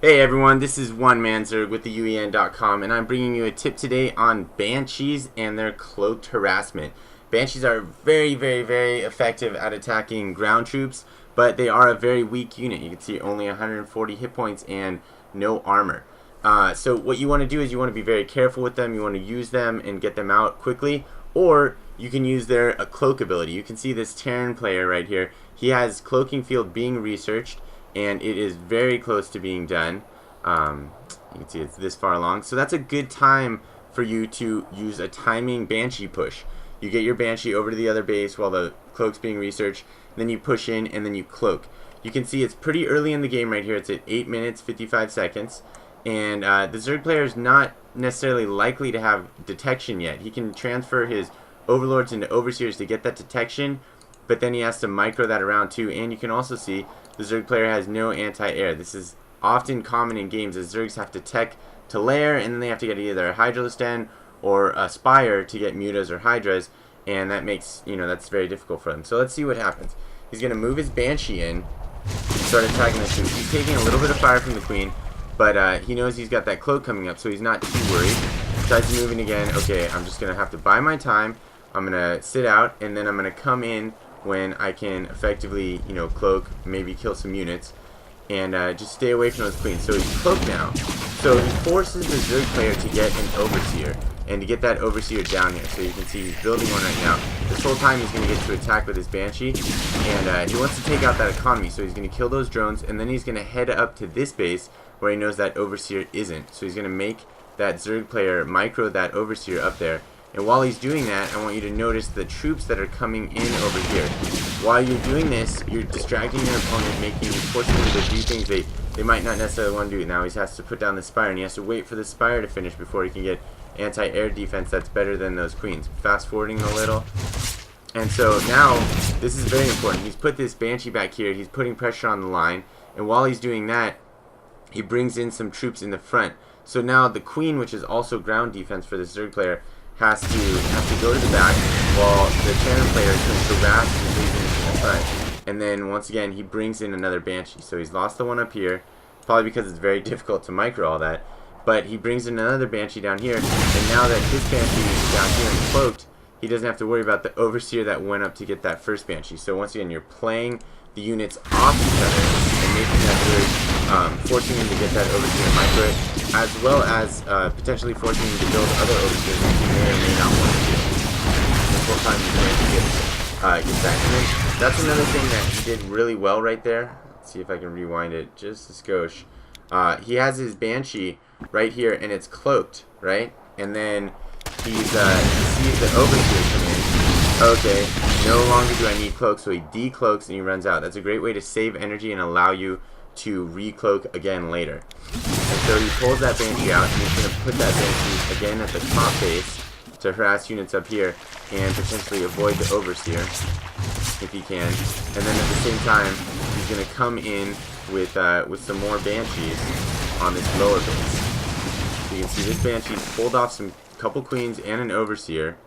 Hey everyone, this is One Man Zerg with the UEN.com, and I'm bringing you a tip today on Banshees and their cloaked harassment. Banshees are very effective at attacking ground troops, but they are a very weak unit. You can see only 140 hit points and no armor. So what you want to do is you want to be very careful with them. You want to use them and get them out quickly, or you can use their cloak ability. You can see this Terran player right here. He has cloaking field being researched, and it is very close to being done. You can see it's this far along, so that's a good time for you to use a timing Banshee push. You get your Banshee over to the other base while the cloak's being researched, then you push in and then you cloak. You can see it's pretty early in the game right here. It's at 8 minutes 55 seconds, and the Zerg player is not necessarily likely to have detection yet. He can transfer his overlords into overseers to get that detection, but then he has to micro that around too. And you can also see the Zerg player has no anti-air. This is often common in games as Zergs have to tech to lair, and then they have to get either a Hydralisk Den or a Spire to get Mutas or Hydras, and that makes, that's very difficult for them. So let's see what happens. He's going to move his Banshee in and start attacking this dude. He's taking a little bit of fire from the Queen, but he knows he's got that cloak coming up, so he's not too worried. Tries to move in again. Okay, I'm just going to have to buy my time. I'm going to sit out, and then I'm going to come in when I can effectively, cloak, maybe kill some units, and just stay away from those queens. So he's cloaked now. So he forces the Zerg player to get an Overseer, and to get that Overseer down here. So you can see he's building one right now. This whole time he's going to get to attack with his Banshee, and he wants to take out that economy. So he's going to kill those drones, and then he's going to head up to this base where he knows that Overseer isn't. So he's going to make that Zerg player micro that Overseer up there. And while he's doing that, I want you to notice the troops that are coming in over here. While you're doing this, you're distracting your opponent, forcing them to do things they might not necessarily want to do. Now he has to put down the Spire, and he has to wait for the Spire to finish before he can get anti-air defense that's better than those queens. Fast forwarding a little. And so now, this is very important. He's put this Banshee back here, he's putting pressure on the line, and while he's doing that, he brings in some troops in the front. So now the Queen, which is also ground defense for the Zerg player, has to go to the back, while the Terran player can harass and lead into the front. And then once again he brings in another Banshee. So he's lost the one up here, probably because it's very difficult to micro all that. But he brings in another Banshee down here, and now that his Banshee is down here and cloaked, he doesn't have to worry about the Overseer that went up to get that first Banshee. So once again, you're playing the units off each other and making that very, forcing him to get that Overseer and micro it, as well as potentially forcing him to build other Overseers that he may or may not want to do. This whole time he's going to get that. And then that's another thing that he did really well right there. Let's see if I can rewind it just a skosh. He has his Banshee right here, and it's cloaked, right? And then he sees the Overseer come in. Okay, no longer do I need cloak, so he decloaks and he runs out. That's a great way to save energy and allow you to recloak again later. And so he pulls that Banshee out, and he's going to put that Banshee again at the top base to harass units up here and potentially avoid the Overseer if he can. And then at the same time, he's going to come in with some more Banshees on this lower base. So you can see this Banshee's pulled off some couple Queens and an Overseer.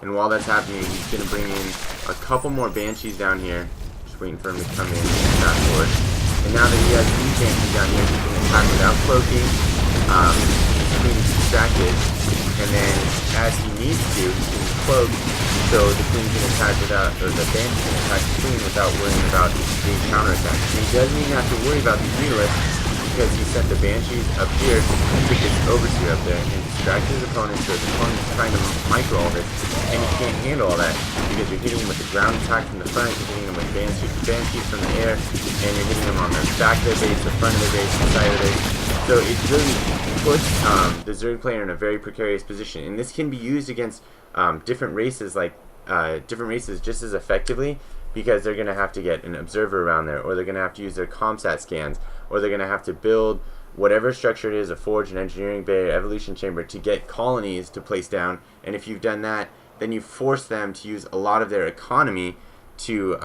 And while that's happening, he's going to bring in a couple more Banshees down here. Just waiting for him to come in and fast forward. And now that he has these Banshees down here, he can attack without cloaking. His Queen is distracted. And then, as he needs to, he can cloak, so the Queen can attack without, or the Banshee can attack the Queen without worrying about being counterattacked. And he doesn't even have to worry about the Realists, because he sent the Banshees up here and took this Overseer up there and distracted his opponent, so his opponent's trying to micro all this, and he can't handle all that because you're hitting him with the ground attack from the front, you're hitting him with Banshees from the air, and you're hitting him on the back of their base, the front of their base, the side of their base. So it really puts the Zerg player in a very precarious position, and this can be used against different races, just as effectively, because they're going to have to get an observer around there, or they're going to have to use their ComSat scans, or they're going to have to build whatever structure it is, a forge, an engineering bay, or evolution chamber, to get colonies to place down. And if you've done that, then you force them to use a lot of their economy to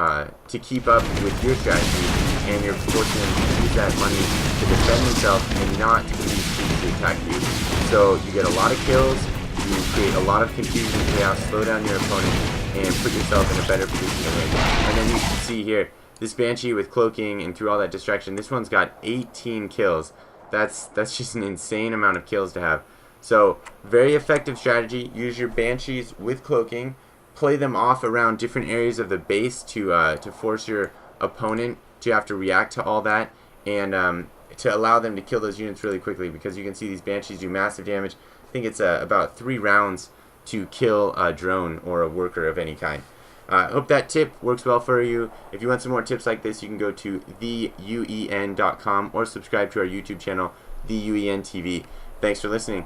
keep up with your strategy, and you're forcing them to use that money to defend themselves and not to use troops to attack you. So you get a lot of kills, you create a lot of confusion, chaos, slow down your opponent, and put yourself in a better position to win. And then you can see here, this Banshee with cloaking and through all that distraction, this one's got 18 kills. That's just an insane amount of kills to have. So very effective strategy. Use your Banshees with cloaking. Play them off around different areas of the base to force your opponent to have to react to all that, and to allow them to kill those units really quickly, because you can see these Banshees do massive damage. I think it's about 3 rounds to kill a drone or a worker of any kind. I hope that tip works well for you. If you want some more tips like this, you can go to theuen.com or subscribe to our YouTube channel, The UEN TV. Thanks for listening.